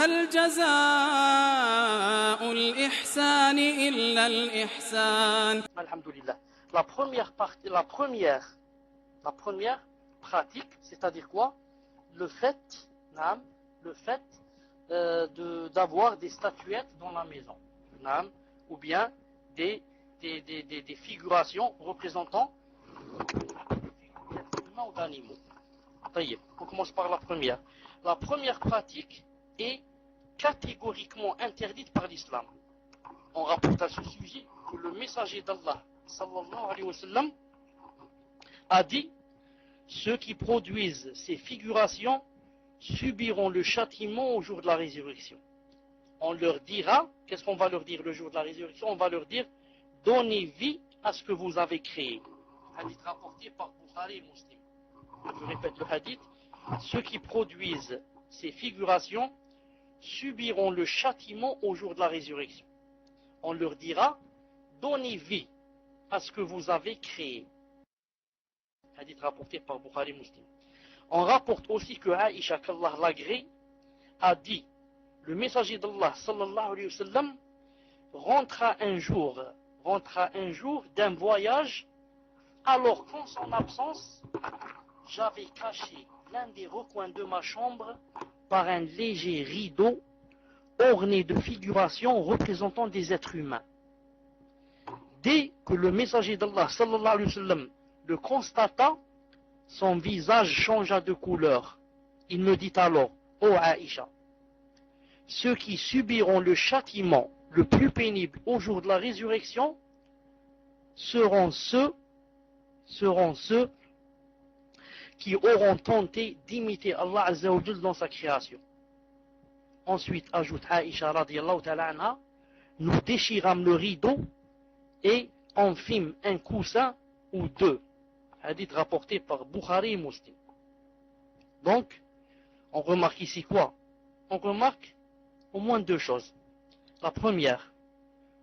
هل جزاء الإحسان إلا الإحسان. Alhamdulillah. La première pratique, c'est-à-dire quoi? Le fait d'avoir des statuettes dans la maison, ou bien des figurations représentant des humains ou d'animaux. On commence par la première. La première pratique est catégoriquement interdite par l'islam. On rapporte à ce sujet que le messager d'Allah sallallahu alayhi wa sallam a dit: ceux qui produisent ces figurations subiront le châtiment au jour de la résurrection. On leur dira, qu'est-ce qu'on va leur dire le jour de la résurrection? On va leur dire: donnez vie à ce que vous avez créé. Hadith rapporté par Bukhari et Muslim. Je répète le hadith: ceux qui produisent ces figurations subiront le châtiment au jour de la résurrection. On leur dira: donnez vie à ce que vous avez créé. Hadith rapporté par Bukhari et Muslim. On rapporte aussi que Aïcha, qu'Allah l'agrée, a dit: le messager d'Allah sallallahu alayhi wa sallam rentra un jour d'un voyage, alors qu'en son absence, j'avais caché l'un des recoins de ma chambre par un léger rideau orné de figurations représentant des êtres humains. Dès que le messager d'Allah sallallahu alayhi wa sallam le constata, son visage changea de couleur. Il me dit alors: ô Aïcha, ceux qui subiront le châtiment le plus pénible au jour de la résurrection seront ceux qui auront tenté d'imiter Allah Azza wa Jal dans sa création. Ensuite, ajoute Aïcha radiyallahu ta'ala anha, nous déchirâmes le rideau et en fîmes un coussin ou deux. Hadith rapporté par Bukhari et Muslim. Donc, on remarque ici quoi? On remarque au moins deux choses. La première,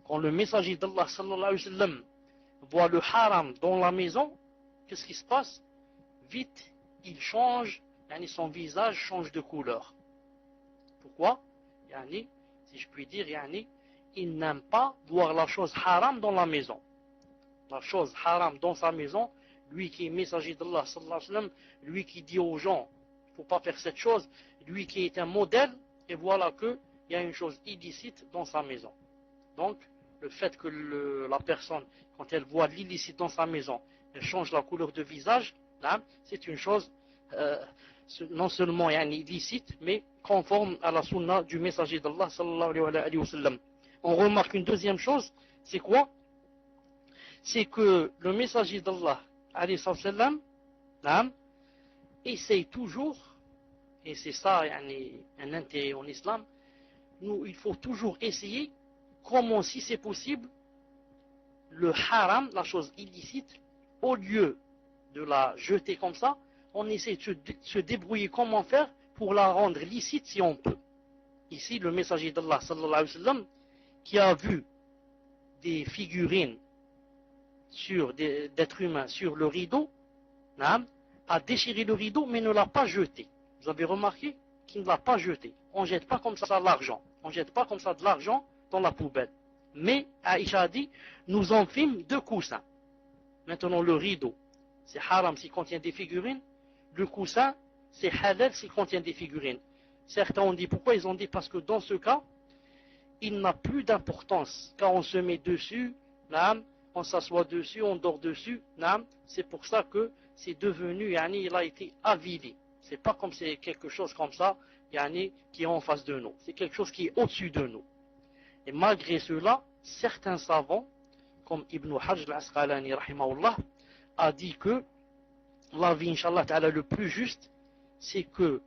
quand le messager d'Allah sallallahu alayhi wa sallam voit le haram dans la maison, qu'est-ce qui se passe? Vite, il change, son visage change de couleur. Pourquoi? Si je puis dire, il n'aime pas voir la chose haram dans la maison. La chose haram dans sa maison, lui qui est messager d'Allah sallallahu alayhi wa sallam, lui qui dit aux gens: il ne faut pas faire cette chose, lui qui est un modèle, et voilà qu'il y a une chose illicite dans sa maison. Donc, le fait que la personne, quand elle voit l'illicite dans sa maison, elle change la couleur de visage, là, c'est une chose non seulement illicite, mais conforme à la sunna du messager d'Allah sallallahu alayhi wa sallam. On remarque une deuxième chose, c'est quoi? C'est que le messager d'Allah alayhi wa sallam essaye toujours, et c'est ça un intérêt en islam, il faut toujours essayer comment, si c'est possible, le haram, la chose illicite, au lieu de la jeter comme ça, on essaie de se débrouiller comment faire pour la rendre licite si on peut. Ici, le messager d'Allah sallallahu alayhi wa sallam, qui a vu des figurines d'êtres humains sur le rideau, a déchiré le rideau mais ne l'a pas jeté. Vous avez remarqué qu'il ne l'a pas jeté. On ne jette pas comme ça l'argent. On ne jette pas comme ça de l'argent dans la poubelle. Mais Aïcha a dit: nous en fîmes deux coussins. Maintenant, le rideau, c'est haram s'il contient des figurines. Le coussin, c'est halal s'il contient des figurines. Certains ont dit: pourquoi? Ils ont dit parce que dans ce cas, il n'a plus d'importance. Quand on se met dessus, on s'assoit dessus, on dort dessus. C'est pour ça que c'est devenu, il a été avilé. C'est pas comme c'est quelque chose comme ça, qui est en face de nous. C'est quelque chose qui est au-dessus de nous. Et malgré cela, certains savants, comme Ibn Hajj al-Asqalani rahimahullah, a dit que l'avis, Inch'Allah ta'ala, le plus juste, c'est que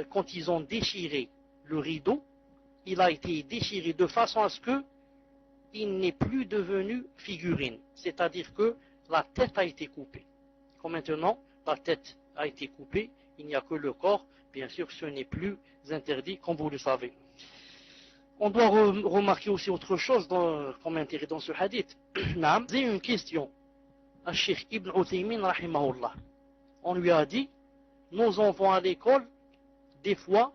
quand ils ont déchiré le rideau, il a été déchiré de façon à ce que il n'est plus devenu figurine. C'est-à-dire que la tête a été coupée. Comme maintenant, la tête a été coupée, il n'y a que le corps. Bien sûr, ce n'est plus interdit, comme vous le savez. On doit remarquer aussi autre chose comme intérêt dans ce hadith. C'est une question à Cheikh Ibn Uthaymin rahimahullah. On lui a dit: nos enfants à l'école, des fois,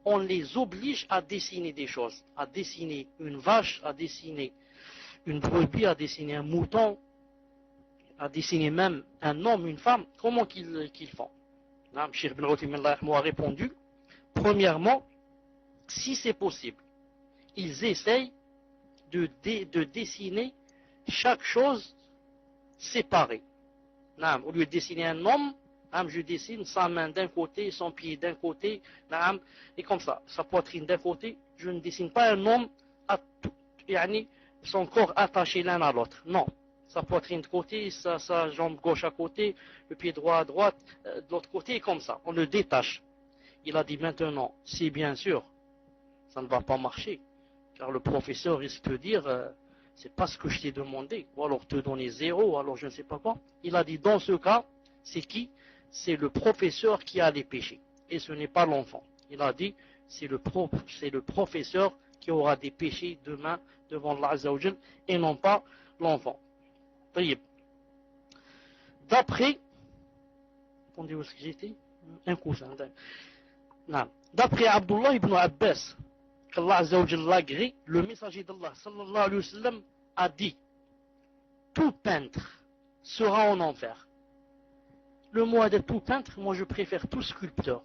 on les oblige à dessiner des choses, à dessiner une vache, à dessiner une brebis, à dessiner un mouton, à dessiner même un homme, une femme. Comment qu'ils font? Cheikh Ibn Uthaymin a répondu, premièrement, si c'est possible, ils essayent de dessiner chaque chose séparée. Au lieu de dessiner un homme, je dessine sa main d'un côté, son pied d'un côté, et comme ça, sa poitrine d'un côté. Je ne dessine pas un homme à son corps attaché l'un à l'autre. Non, sa poitrine de côté, sa jambe gauche à côté, le pied droit à droite, de l'autre côté, comme ça. On le détache. Il a dit maintenant, si bien sûr, ça ne va pas marcher, car le professeur risque de dire, c'est pas ce que je t'ai demandé, ou alors te donner 0, alors je ne sais pas quoi. Il a dit, dans ce cas, c'est qui? C'est le professeur qui a les péchés, et ce n'est pas l'enfant. Il a dit, c'est le professeur qui aura des péchés demain devant Allah Azza wa Jal, et non pas l'enfant. D'après, attendez où est-ce que j'étais? Un coup, ça. D'après Abdullah ibn Abbas, qu'Allah Azza wa Jal l'agrée, le messager d'Allah sallallahu alayhi wa sallam a dit, tout peintre sera en enfer. Le mot de tout peintre, moi je préfère tout sculpteur.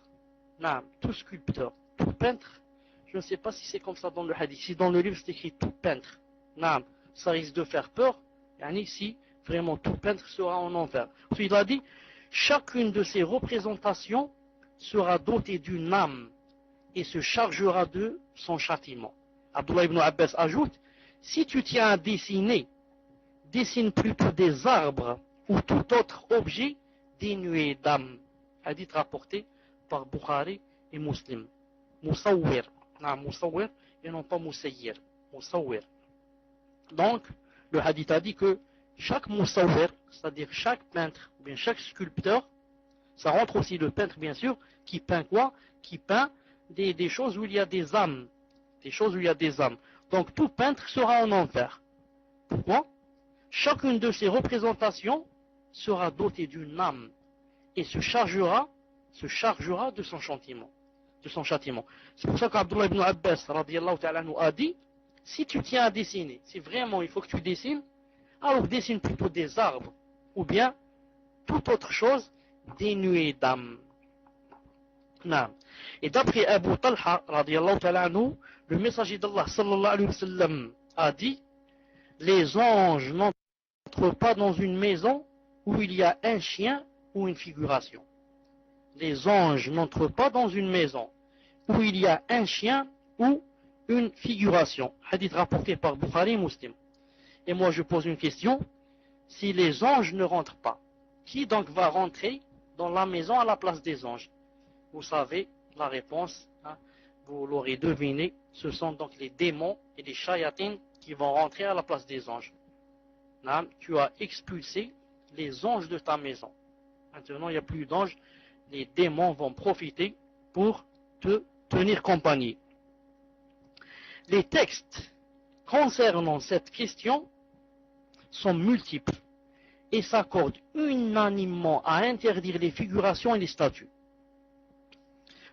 Tout sculpteur, tout peintre, je ne sais pas si c'est comme ça dans le hadith. Si dans le livre c'est écrit tout peintre, ça risque de faire peur. Si vraiment tout peintre sera en enfer. Ensuite il a dit, chacune de ces représentations sera dotée d'une âme et se chargera de son châtiment. Abdullah ibn Abbas ajoute, si tu tiens à dessiner, dessine plutôt des arbres ou tout autre objet dénué d'âme. Hadith rapporté par Bukhari et Muslim. Moussawir. Moussawir et non pas Moussayyir. Moussawir. Donc, le hadith a dit que chaque Moussawir, c'est-à-dire chaque peintre, ou bien chaque sculpteur, ça rentre aussi le peintre bien sûr, qui peint quoi? Qui peint des choses où il y a des âmes. Des choses où il y a des âmes. Donc tout peintre sera en enfer. Pourquoi? Chacune de ces représentations sera dotée d'une âme et se chargera de son châtiment. C'est pour ça qu'Abdullah ibn Abbas radiyallahu ta'ala anhu a dit, si tu tiens à dessiner, si vraiment il faut que tu dessines, alors dessine plutôt des arbres ou bien toute autre chose dénuée d'âme. Et d'après Abu Talha radiyallahu ta'ala anhu, le messager d'Allah sallallahu alayhi wa sallam a dit, les anges n'entrent pas dans une maison où il y a un chien ou une figuration. Les anges n'entrent pas dans une maison où il y a un chien ou une figuration. Hadith rapporté par Bukhari et Muslim. Et moi je pose une question, si les anges ne rentrent pas, qui donc va rentrer dans la maison à la place des anges? Vous savez la réponse, vous l'aurez deviné, ce sont donc les démons et les shayatines qui vont rentrer à la place des anges. Tu as expulsé les anges de ta maison. Maintenant, il n'y a plus d'anges. Les démons vont profiter pour te tenir compagnie. Les textes concernant cette question sont multiples et s'accordent unanimement à interdire les figurations et les statues.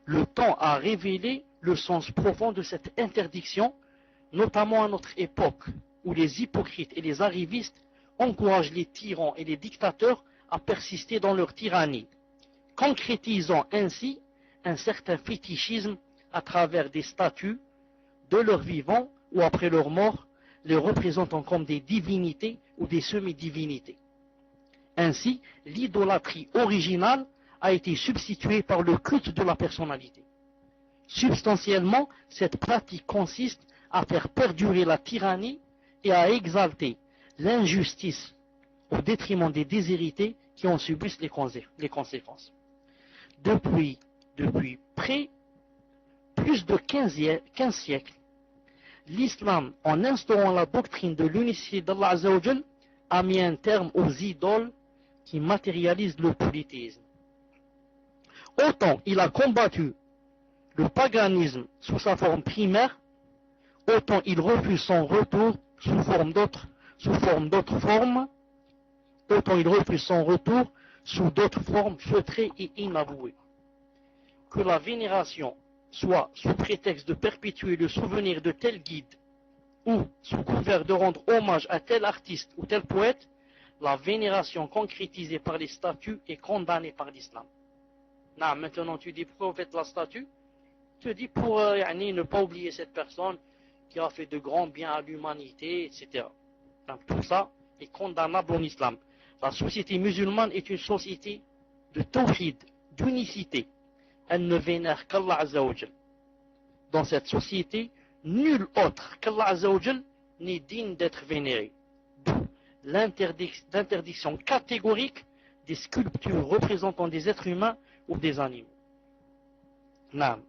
Le temps a révélé le sens profond de cette interdiction, notamment à notre époque, où les hypocrites et les arrivistes encouragent les tyrans et les dictateurs à persister dans leur tyrannie, concrétisant ainsi un certain fétichisme à travers des statues de leurs vivants ou après leur mort, les représentant comme des divinités ou des semi-divinités. Ainsi, l'idolâtrie originale a été substituée par le culte de la personnalité. Substantiellement, cette pratique consiste à faire perdurer la tyrannie et à exalter l'injustice au détriment des déshérités qui en subissent les conséquences. Depuis plus de 15 siècles, l'islam, en instaurant la doctrine de l'unicité d'Allah Azza wa Jal, a mis un terme aux idoles qui matérialisent le polythéisme. Autant il a combattu le paganisme sous sa forme primaire, autant il refuse son retour sous d'autres formes, autant il refuse son retour sous d'autres formes feutrées et inavouées. Que la vénération soit sous prétexte de perpétuer le souvenir de tel guide, ou sous couvert de rendre hommage à tel artiste ou tel poète, la vénération concrétisée par les statues est condamnée par l'islam. Non, maintenant tu dis pourquoi vous faites la statue? Tu dis pour ne pas oublier cette personne qui a fait de grands biens à l'humanité, etc. Donc tout ça est condamnable en islam. La société musulmane est une société de tawhid, d'unicité. Elle ne vénère qu'Allah Azza wa Jal. Dans cette société, nul autre qu'Allah Azza wa Jal n'est digne d'être vénéré. D'où l'interdiction catégorique des sculptures représentant des êtres humains ou des animaux. Naam.